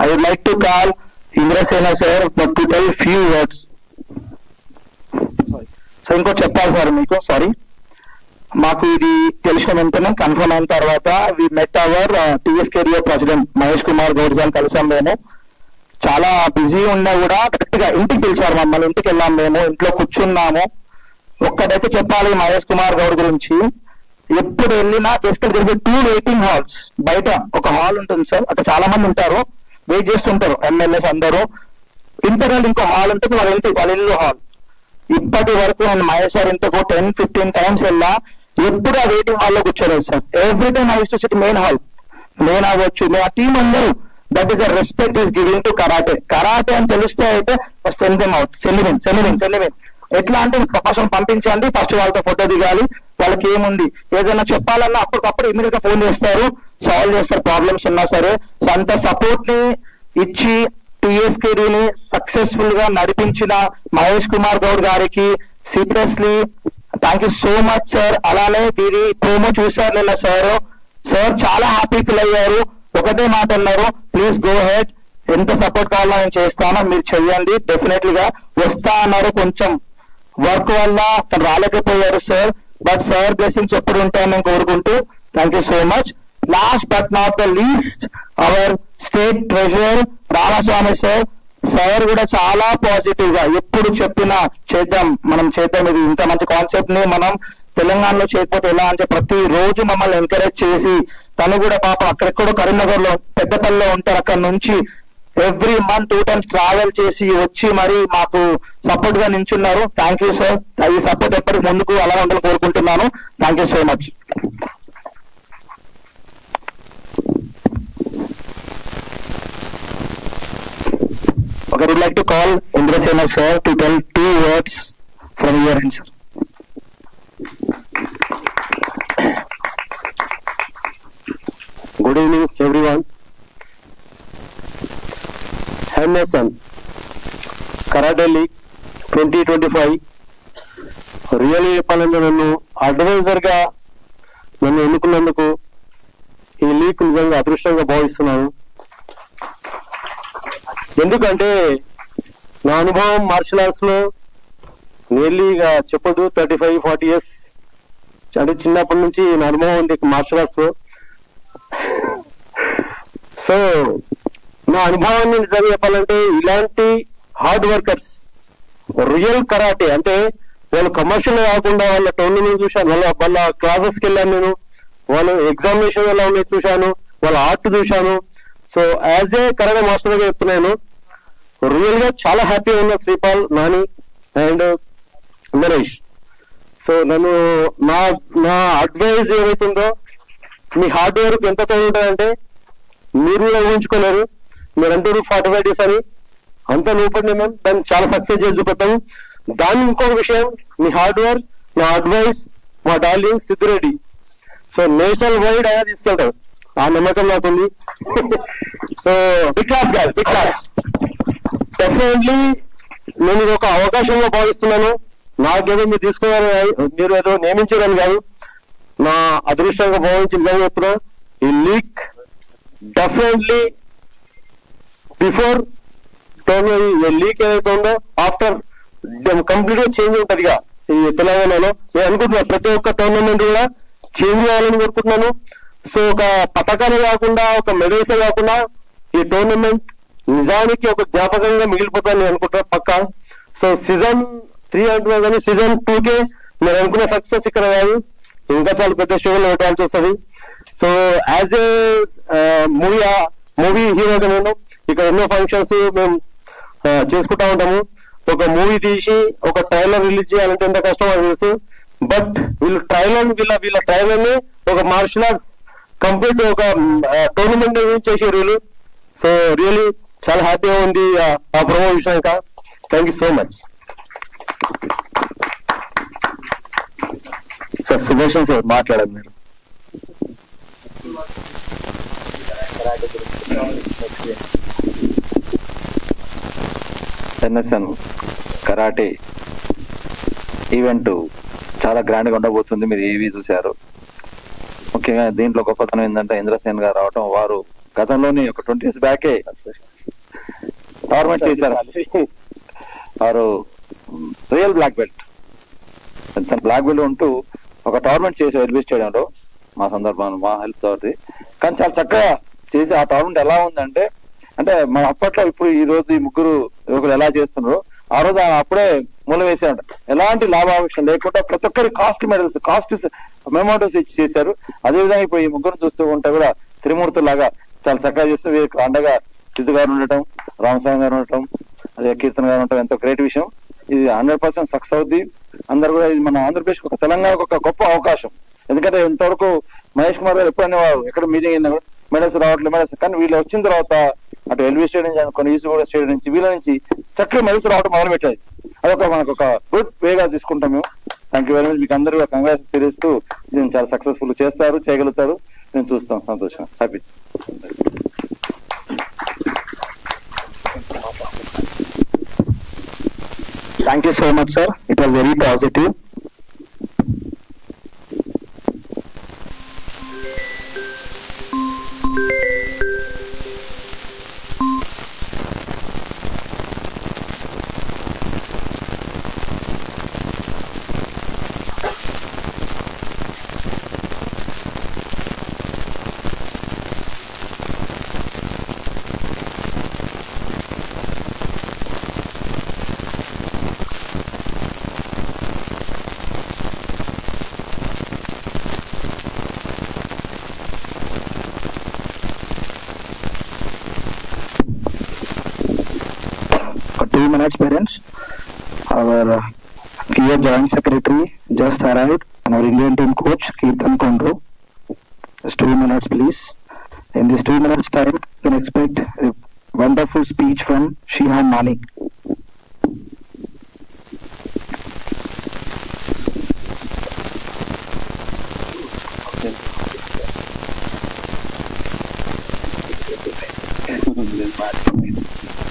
I would like to call Indrasena sir to tell few words. So ఇంకో చెప్పాలి sir మీకు, sorry, మాకు ఇది తెలిసిన వెంటనే కన్ఫర్మ్ అయిన తర్వాత we met our TS career president Mahesh Kumar Goud గారిని కలిసాం. మేము చాలా బిజీ ఉన్నా కూడా కరెక్ట్ గా ఇంటికి పిలిచారు మమ్మల్ని. ఇంటికి వెళ్ళాం, మేము ఇంట్లో కూర్చున్నాము. ఒక్కటైతే చెప్పాలి మహేష్ కుమార్ గౌడ్ గురించి, ఎప్పుడు వెళ్ళినా బేసికల్ తెలిసి 2 వెయిటింగ్ హాల్స్, బయట ఒక హాల్ ఉంటుంది సార్, అక్కడ చాలా మంది ఉంటారు, వెయిట్ చేస్తుంటారు ఎమ్మెల్యేస్ అందరూ. ఇంటర్నల్ ఇంకో హాల్ ఉంటుంది, వాళ్ళ ఇల్లు హాల్. ఇప్పటి వరకు నేను మహేష్ సార్ ఇంతకు 10-15 టైమ్స్ వెళ్ళా, ఎప్పుడు ఆ వెయిటింగ్ హాల్లో కూర్చోలేదు sir. Every time I use to sit main hall. నేను అవ్వచ్చు, మా టీం అందరూ. That is a respect is giving to karate. Karate అని తెలిస్తే అయితే first send them out, send ఎట్లా అంటే ప్రకాశం పంపించండి, ఫస్ట్ వాళ్ళతో ఫోటో దిగాలి. వాళ్ళకి ఏముంది, ఏదైనా చెప్పాలన్నా అప్పటికప్పుడు ఇమీడియట్ గా ఫోన్ చేస్తారు, సాల్వ్ చేస్తారు ప్రాబ్లమ్స్ ఉన్నా సరే. సో అంత సపోర్ట్ ని ఇచ్చి టీఎస్కేడీని సక్సెస్ఫుల్ గా నడిపించిన మహేష్ కుమార్ గౌడ్ గారికి seriously thank you so much sir. అలానే దీని ప్రోమో చూసారు నిన్న సార్, చాలా హ్యాపీ ఫీల్ అయ్యారు. ఒకటే మాట అన్నారు, ప్లీజ్ గో హెడ్, ఎంత సపోర్ట్ కావాలో నేను చేస్తానో మీరు చెయ్యండి, డెఫినెట్లీ గా వస్తా అన్నారు. కొంచెం వర్క్ వల్ల రాలేకపోయారు సార్, బట్ సార్ బ్లెస్సింగ్స్ ఎప్పుడు ఉంటాయని నేను కోరుకుంటూ thank you so much. Last but not the least our state treasurer Ramaswamy sir. Sir కూడా చాలా పాజిటివ్ గా ఎప్పుడు చెప్పినా మనం చేద్దాం, ఇది ఇంత మంచి కాన్సెప్ట్ ని మనం తెలంగాణలో చేయకపోతే ఎలా అంటే ప్రతి రోజు మమ్మల్ని ఎంకరేజ్ చేసి, తను కూడా పాపం అక్కడెక్కడో కరీంనగర్ లో పెద్దపల్లిలో ఉంటారు, అక్కడ నుంచి ఎవ్రీ మంత్ 2 times ట్రావెల్ చేసి వచ్చి మరి మాకు సపోర్ట్ గా నించున్నారు. Thank you sir. ఈ సపోర్ట్ ఎప్పటికి ముందుకు అలా ఉండాలని కోరుకుంటున్నాను. Thank you so much. Okay, I would like to call Indrasena sir to tell 2 words from your end, sir. Good evening, everyone. MSN Karate League 2025 really చెప్పాలంటే నన్ను అడ్వైజర్ గా నన్ను ఎన్నుకున్నందుకు ఈ లీగ్ నిజంగా అదృష్టంగా భావిస్తున్నాను. ఎందుకంటే నా అనుభవం మార్షల్ ఆర్ట్స్ లో నియర్లీగా చెప్పదు 35-40 years, అంటే చిన్నప్పటి నుంచి నా అనుభవం ఉంది మార్షల్ ఆర్ట్స్ లో. సో నా అనుభవాన్ని నిజంగా చెప్పాలంటే ఇలాంటి హార్డ్ వర్కర్స్ రియల్ కరాటే అంటే వాళ్ళు కమర్షియల్ కాకుండా వాళ్ళ టోర్నమెంట్ చూశాను, వాళ్ళ క్లాసెస్కి వెళ్ళాను నేను, వాళ్ళ ఎగ్జామినేషన్ ఎలా ఉన్నాయి చూశాను, వాళ్ళ ఆర్ట్ చూశాను. So as a karate master గా చెప్తున్నాను, రియల్ గా చాలా హ్యాపీగా ఉన్నా శ్రీపాల్, నాని అండ్ నరేష్. సో నన్ను నా అడ్వైజ్ ఏమైతుందో, మీ హార్డ్ వర్క్ ఎంత ఉంటుందంటే మీరు కూడా ఊహించుకోలేరు. మీరు అంటారు 45 days అని, అంత లోపలనే మేము దాన్ని చాలా సక్సెస్ చేసి చూపెట్టాము. దాని ఇంకొక విషయం, మీ హార్డ్ వర్క్, నా అడ్వైస్, మా darling Siddhi Reddy so national wide అయినా తీసుకెళ్తారు, ఆ నమ్మకం నాకుంది. సో బిగ్ క్లాస్ గారు, బిగ్ క్లాస్. డెఫినెట్లీ నేను ఇది ఒక అవకాశంగా భావిస్తున్నాను. నాకేదో మీరు తీసుకున్నారు, మీరు ఏదో నియమించారని కాదు, నా అదృష్టంగా భావించి నిజంగా చెప్తున్నా. ఈ లీగ్ డెఫినెట్లీ బిఫోర్ లీగ్ ఏదైతే ఉందో ఆఫ్టర్ కంప్లీట్ గా చేంజ్ ఉంటది ఇక ఈ తెలంగాణలో. నేను అనుకుంటున్నా ప్రతి ఒక్క టోర్నమెంట్ కూడా చేంజ్ కావాలని కోరుకుంటున్నాను. సో ఒక పథకాలు కాకుండా, ఒక మెడల్స్ కాకుండా ఈ టోర్నమెంట్ నిజానికి ఒక జ్ఞాపకంగా మిగిలిపోతాను అనుకుంటా పక్కా. సో సీజన్ 3 అంటున్నా కానీ సీజన్ 2కే నేను అనుకున్న సక్సెస్ ఇక్కడ కాదు, ఇంకా చాలా పెద్ద స్టేజ్లో పెట్టాల్సి వస్తుంది. సో యాజ్ ఏ మూవీ హీరోగా నేను ఇక్కడ ఎన్నో ఫంక్షన్స్ మేము చేసుకుంటా ఉంటాము. ఒక మూవీ తీసి ఒక ట్రైలర్ రిలీజ్ చేయాలంటే ఎంత కష్టం అని తెలుసు. బట్ వీళ్ళ ట్రైలర్ ని ఒక మార్షల్ ఆర్ట్స్ కంప్లీట్ ఒక టోర్నమెంట్ చేసారు వీళ్ళు. సో రియలీ చాలా హ్యాపీగా ఉంది ఆ ప్రోమో విషయాక. Thank you so much. Sir Subhash sir మాట్లాడారు మీరు. ఎన్ఎస్ఎన్ కరాటే ఈవెంట్ చాలా గ్రాండ్గా ఉండబోతుంది. మీరు ఏవి చూశారు. ముఖ్యంగా దీంట్లో గొప్పతనం ఏంటంటే ఇంద్రసేన్ గారు రావటం, వారు గతంలోని ఒక 20 years బ్యాకే టోర్నమెంట్ చేశారు. వారు రియల్ బ్లాక్ బెల్ట్, తన బ్లాక్ బెల్ట్ ఉంటూ ఒక టోర్నమెంట్ చేశారు ఎల్బీ స్టేడియంలో మా సందర్భంలో, మా హెల్ప్ తోటి. కానీ చాలా చక్కగా చేసి ఆ టోర్నమెంట్ ఎలా ఉందంటే, అంటే మన అప్పట్లో ఇప్పుడు ఈ రోజు ఈ ముగ్గురు యువకులు ఎలా చేస్తున్నారో ఆ రోజు అప్పుడే మూల వేసాడు. ఎలాంటి లాభాపేక్ష లేకుండా ప్రతి ఒక్కరి కాస్ట్ మెడల్స్, కాస్ట్ మెమోటోస్ ఇచ్చి చేశారు. అదేవిధంగా ఇప్పుడు ఈ ముగ్గురు చూస్తూ ఉంటే కూడా త్రిమూర్తులు లాగా చాలా చక్కగా చేస్తూ వీరికి అండగా సిద్ధు గారు ఉండటం, రామస్వామి గారు ఉండటం, అదే కీర్తన గారు ఉండటం ఎంతో గ్రేట్ విషయం. ఇది 100% సక్సెస్ అవుద్ది. అందరు కూడా ఇది మన ఆంధ్రప్రదేశ్ ఒక తెలంగాణకు ఒక గొప్ప అవకాశం. ఎందుకంటే ఇంతవరకు మహేష్ కుమార్ గారు ఎప్పుడైనా వారు ఎక్కడ మీటింగ్ అయినా కూడా మెడల్స్ రావట్లేదు మెడల్స్, కానీ వీళ్ళు వచ్చిన తర్వాత అటు ఎల్బీ స్టేడియం నుంచి కొన్ని ఈసీగూడ స్టేడియం నుంచి వీళ్ళ నుంచి చక్కగా మెడల్స్ రావడం మొదలు పెట్టాయి. అదొక మనకు ఒక గుడ్ వేగా తీసుకుంటాం మేము. Thank you very much. మీకు అందరూ కంగ్రాట్స్ తెలియజేస్తూ దీన్ని చాలా సక్సెస్ఫుల్ చేస్తారు, చేయగలుగుతారు. మేము చూస్తాం, సంతోషం, happy. Thank you so much, sir. It was very positive. For 2 minutes, parents. Our Kia Joint Secretary just arrived, and our Indian team coach Kirtan Kondro. Just 2 minutes, please. In this 2 minutes time, you can expect a wonderful speech from Shihan Mani.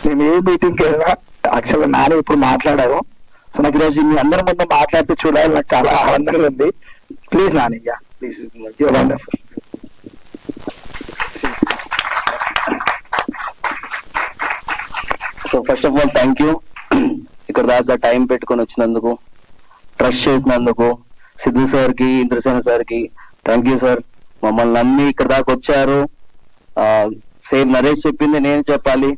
మేము ఏ మీటింగ్కి వెళ్ళినా యాక్చువల్గా నాని ఇప్పుడు మాట్లాడారు. So నాకు ఈరోజు మీ అందరి ముందు మాట్లాడితే చూడాలి, నాకు చాలా ఆనందంగా ఉంది. Please Nani, please, you're wonderful. So first of all thank you, ఇక్కడ దాకా టైం పెట్టుకొని వచ్చినందుకు, ట్రస్ట్ చేసినందుకు సిద్ధు సార్కి, ఇంద్రసేన సార్కి థ్యాంక్ యూ సార్. మమ్మల్ని నమ్మి ఇక్కడ దాకా వచ్చారు. సేమ్ నరేష్ చెప్పింది నేను చెప్పాలి,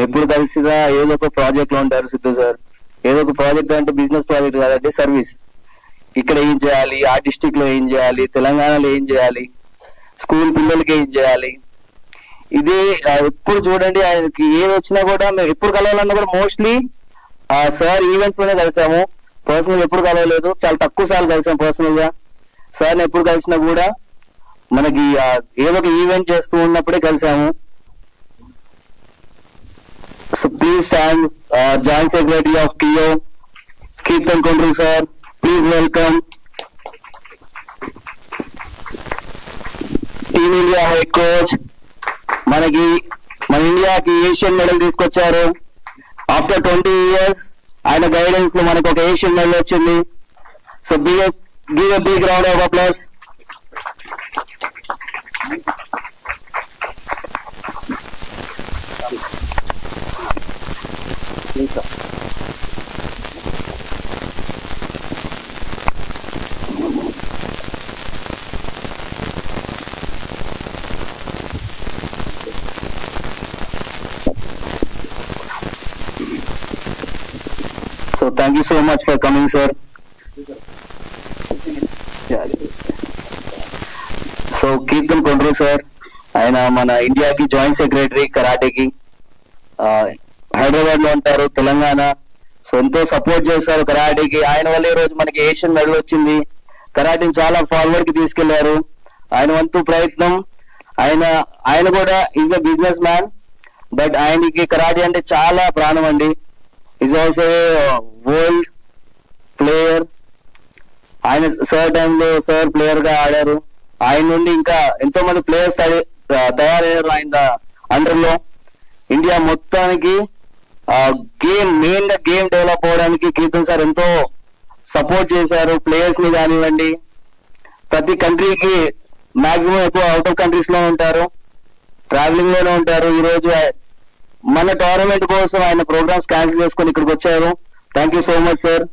ఎప్పుడు కలిసినా ఏదో ఒక ప్రాజెక్ట్ లో ఉంటారు సిద్ధు సార్. ఏదో ఒక ప్రాజెక్ట్ అంటే బిజినెస్ ప్రాజెక్ట్ కాదంటే సర్వీస్. ఇక్కడ ఏం చేయాలి, ఆ డిస్టిక్ లో ఏం చేయాలి, తెలంగాణలో ఏం చేయాలి, స్కూల్ పిల్లలకి ఏం చేయాలి, ఇది ఎప్పుడు చూడండి. ఆయనకి ఏది వచ్చినా కూడా మేము ఎప్పుడు కలవాలన్నా కూడా మోస్ట్లీ సార్ ఈవెంట్స్ లోనే కలిసాము. పర్సనల్ ఎప్పుడు కలవలేదు, చాలా తక్కువ సార్లు కలిసాము పర్సనల్ గా. సార్ని ఎప్పుడు కలిసినా కూడా మనకి ఏదో ఒక ఈవెంట్ చేస్తూ ఉన్నప్పుడే కలిసాము. So please stand, joint secretary of KIO Keerthan Kondru sir, please welcome. Team India head coach, మనకి మన ఇండియాకి ఏషియన్ మెడల్ తీసుకొచ్చారు. ఆఫ్టర్ 20 years ఆయన గైడెన్స్ లో మనకు ఒక ఏషియన్ మెడల్ వచ్చింది. So give a big round of applause. So thank you so much for coming, sir. So Keerthan Kondru sir, ఆయన మన ఇండియాకి జాయింట్ సెక్రటరీ కరాటేకి, హైదరాబాద్ లో ఉంటారు, తెలంగాణ. సో ఎంతో సపోర్ట్ చేస్తారు కరాటేకి. ఆయన వల్ల ఈ రోజు మనకి ఏషియన్ మెడల్ వచ్చింది. కరాటేని చాలా ఫార్వర్డ్ కి తీసుకెళ్లారు. ఆయన వంతు ప్రయత్నం. ఆయన కూడా is a business man, but ఆయనకి కరాటే అంటే చాలా ప్రాణం అండి. Is also world player. ఆయన సార్ టైంలో సార్ ప్లేయర్ గా ఆడారు. ఆయన నుండి ఇంకా ఎంతో మంది ప్లేయర్స్ తయారయ్యారు ఆయన అండర్ లో. ఇండియా మొత్తానికి మెయిన్ గా గేమ్ డెవలప్ అవడానికి కీర్తన్ సార్ ఎంతో సపోర్ట్ చేశారు. ప్లేయర్స్ ని కానివ్వండి, ప్రతి కంట్రీకి మాక్సిమం ఎక్కువ అవుట్ ఆఫ్ కంట్రీస్ లో ఉంటారు. ట్రావెలింగ్ లోనే ఉంటారు. ఈ రోజు మన టోర్నమెంట్ కోసం ఆయన ప్రోగ్రామ్స్ క్యాన్సిల్ చేసుకొని ఇక్కడికి వచ్చారు. Thank you so much sir.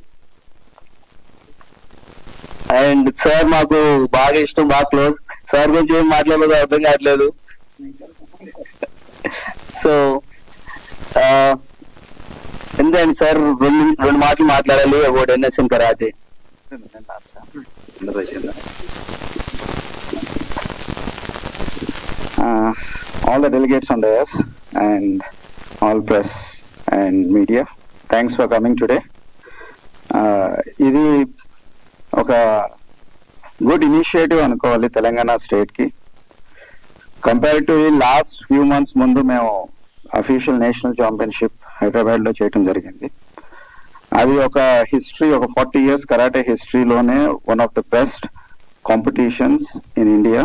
And sir మాకు బాగా ఇష్టం, బాగా క్లోజ్. సార్ గురించి ఏం మాట్లాడలేదు అర్థం కావట్లేదు. సో ఎందుకండి సార్ రెండు మాటలు మాట్లాడాలి about NSM karate. All the delegates on the dais and all press and media, thanks for coming today. ఇది ఒక గుడ్ ఇనిషియేటివ్ అనుకోవాలి తెలంగాణ స్టేట్ కి. Compare to last few months ముందు మేము అఫీషియల్ నేషనల్ ఛాంపియన్షిప్ హైదరాబాద్ లో చేయటం జరిగింది. అది ఒక హిస్టరీ, ఒక 40 years కరాటే హిస్టరీలోనే one of the best competitions in India,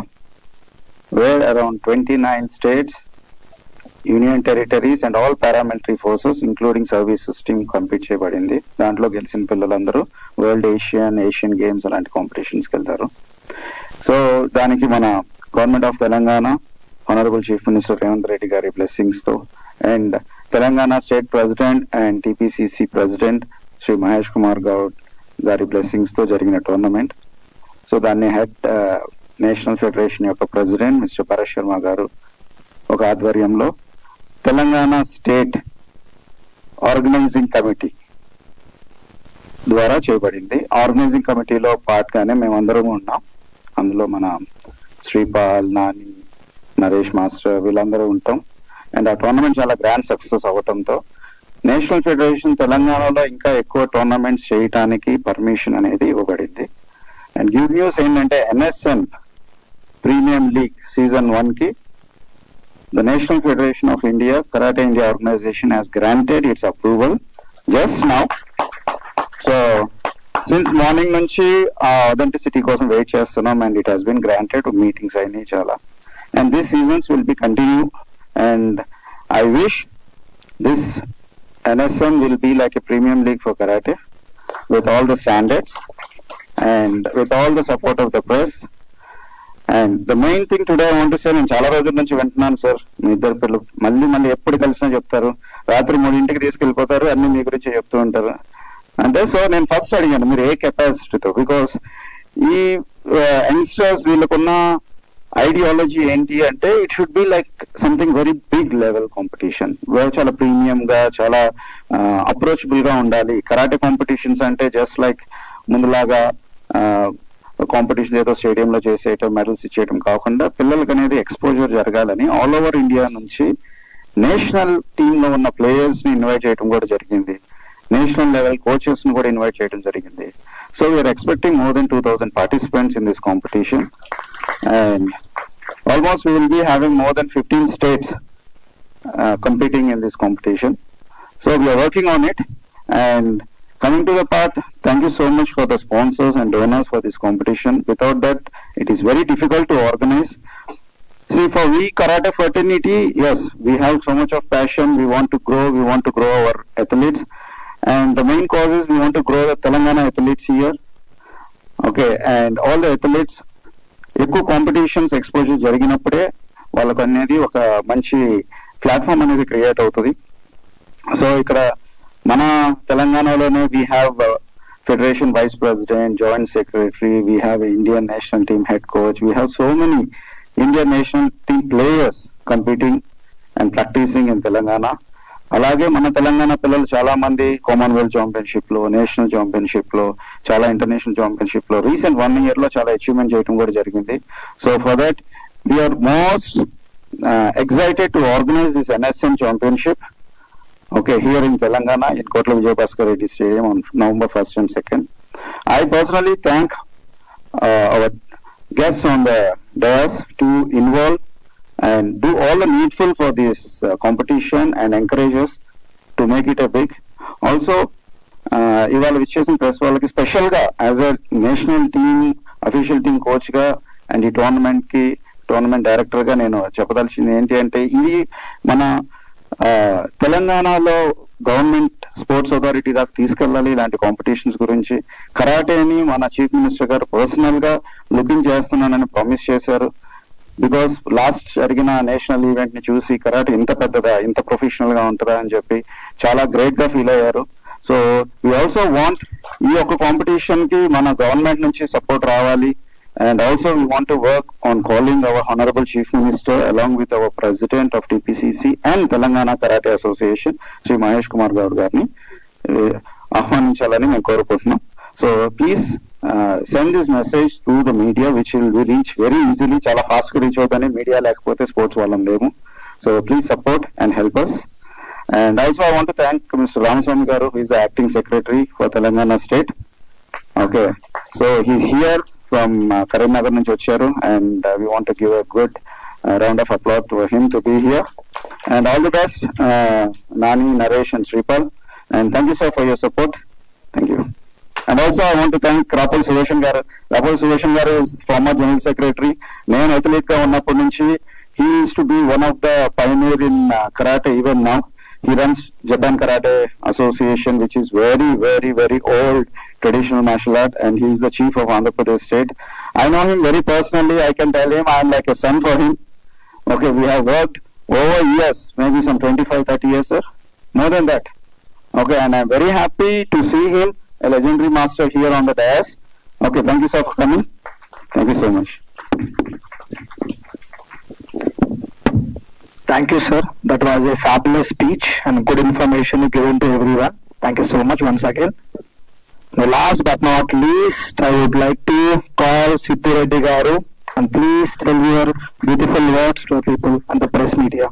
where around 29 states, union territories and all paramilitary forces including services team compete చేయబడింది. దాంట్లో గెలిచిన పిల్లలందరూ వరల్డ్ ఏషియన్ గేమ్స్ అలాంటి కాంపిటీషన్స్కి వెళ్తారు. సో దానికి మన government of Telangana honourable chief minister Revanth Reddy గారి బ్లెస్సింగ్స్ తో and Telangana state president and TPCC president Shri Mahesh Kumar Goud గారి బ్లెస్సింగ్స్ తో జరిగిన టోర్నమెంట్. సో దాన్ని హెడ్ నేషనల్ ఫెడరేషన్ యొక్క ప్రెసిడెంట్ మిస్టర్ భరత్ శర్మ గారు ఒక ఆధ్వర్యంలో తెలంగాణ స్టేట్ ఆర్గనైజింగ్ కమిటీ ద్వారా చేయబడింది. ఆర్గనైజింగ్ కమిటీలో పార్ట్ గానే మేమందరం ఉన్నాం. అందులో మన శ్రీపాల్, నాని, నరేష్ మాస్టర్ వీళ్ళందరూ ఉంటాం. అండ్ ఆ టోర్నమెంట్ చాలా గ్రాండ్ సక్సెస్ అవ్వటంతో నేషనల్ ఫెడరేషన్ తెలంగాణలో ఇంకా ఎక్కువ టోర్నమెంట్స్ చేయటానికి పర్మిషన్ అనేది ఇవ్వబడింది. అండ్ గుడ్ న్యూస్ ఏంటంటే NSM ప్రీమియం లీగ్ సీజన్ 1 కి the National Federation of India Karate India organization has granted its approval just now. So since morning nunchi authenticity kosam wait chestunnam and it has been granted. Meetings ayini chala and these seasons will be continue and I wish this NSM will be like a premium league for karate with all the standards and with all the support of the press. And the main thing today I want to say, నేను చాలా రోజుల నుంచి వింటున్నాను sir, మీ ఇద్దరు పిల్లలు మళ్ళీ ఎప్పుడు కలిసినా చెప్తారు, రాత్రి 3 తీసుకెళ్ళిపోతారు, అన్ని మీ గురించి చెప్తూ ఉంటారు అంటే. సో నేను ఫస్ట్ అడిగాను మీరు ఏ కెపాసిటీతో, బికాస్ ఈ యంగ్స్టర్స్ వీళ్ళకున్న ఐడియాలజీ ఏంటి అంటే it should be like something very big level competition, చాలా ప్రీమియం గా చాలా అప్రోచబుల్ గా ఉండాలి. కరాటే కాంపిటీషన్స్ అంటే జస్ట్ లైక్ ముందులాగా కాంపిటీషన్ ఏదో స్టేడియంలో చేసేయటం, మెడల్స్ ఇచ్చేయటం కాకుండా పిల్లలకి అనేది ఎక్స్పోజర్ జరగాలని ఆల్ ఓవర్ ఇండియా నుంచి నేషనల్ టీమ్ లో ఉన్న ప్లేయర్స్ ని ఇన్వైట్ చేయడం కూడా జరిగింది. నేషనల్ లెవెల్ కోచెస్ ని కూడా ఇన్వైట్ చేయడం జరిగింది. So we're expecting more than 2000 participants in this competition and almost we will be having more than 15 states competing in this competition. So we are working on it. And coming to the part, thank you so much for the sponsors and donors for this competition. Without that, it is very difficult to organize. See, for we karate fraternity, yes, we have so much of passion. We want to grow our athletes. And the main cause is we want to grow the Telangana athletes here. Okay, and all the athletes, ఎక్కువ competitions exposure జరిగినప్పుడే వాళ్ళకు అనేది ఒక మంచి platform అనేది create అవుతుంది. So ఇక్కడ మన తెలంగాణలోనే we have federation vice president, joint secretary, we have Indian national team head coach, we have so many Indian national team players competing and practising in Telangana. అలాగే మన తెలంగాణ పిల్లలు చాలా మంది కామన్వెల్త్ ఛాంపియన్షిప్ లో, నేషనల్ ఛాంపియన్షిప్ లో, చాలా ఇంటర్నేషనల్ ఛాంపియన్షిప్ లో recent 1 year లో చాలా అచీవ్మెంట్ చేయడం కూడా జరిగింది. So for that we're most excited to organize this NSM championship, okay, here in Telangana in Kotla Vijay Bhaskar Reddy Stadium on November 1st and 2nd. I personally thank our guests on the dais to involve and do all the needful for this competition and encourage us to make it a big. Also, ఇవాళ విచ్చేసిన press వాళ్ళకి special గా as a national team official team coach గా and ఈ tournament director గా నేను చెప్పదలిచింది ఏంటి అంటే, ఇది మన తెలంగాణలో గవర్నమెంట్ స్పోర్ట్స్ అథారిటీ దాకా తీసుకెళ్ళాలి. ఇలాంటి కాంపిటీషన్స్ గురించి కరాటేని మన చీఫ్ మినిస్టర్ గారు పర్సనల్ గా లుకింగ్ చేస్తున్నానని ప్రామిస్ చేశారు. బికాస్ లాస్ట్ జరిగిన నేషనల్ ఈవెంట్ ని చూసి కరాటే ఇంత పెద్దదా, ఇంత ప్రొఫెషనల్ గా ఉంటుందా అని చెప్పి చాలా గ్రేట్ గా ఫీల్ అయ్యారు. సో వీ ఆల్సో వాంట్ ఈ యొక్క కాంపిటీషన్ కి మన గవర్నమెంట్ నుంచి సపోర్ట్ రావాలి. And also we want to work on calling our Honorable Chief Minister along with our President of TPCC and Telangana Karate Association, Sri Mahesh Kumar Gaur Garni, ahvaninchaలని మేము కోరుకుంటున్నాం. So please send this message through the media which will reach very easily. చాలా fast గా reach అవుతుంది media లేకపోతే sports వాళ్ళం లేము. So please support and help us. And also I want to thank Mr. Ramaswamy Garu, who is the Acting Secretary for Telangana State. Okay, so he's here from Karimnagar నుంచి వచ్చారు, and we want to give a good round of applause to him to be here. And all the best, Nani, Naresh and Sripal, and thank you sir for your support. Thank you. And also I want to thank Rapul Suveshan garu. Rapul Suveshan garu is former General Secretary. నేను athlete గా ఉన్నప్పటి నుంచి he used to be one of the pioneer in karate even now. He runs Japan Karate Association, which is very, very, very old traditional martial art, and he is the chief of Andhra Pradesh state. I know him very personally. I can tell him I am like a son for him. Okay, we have worked over years, maybe some 25-30 years, sir, more than that. Okay, and I am very happy to see him, a legendary master here on the dais. Okay, thank you sir for coming. Thank you so much. Thank you, sir. That was a fabulous speech and good information given to everyone. Thank you so much once again. Now, last but not least, I would like to call Siddhu Reddy Garu, and please tell your beautiful words to people and the press media.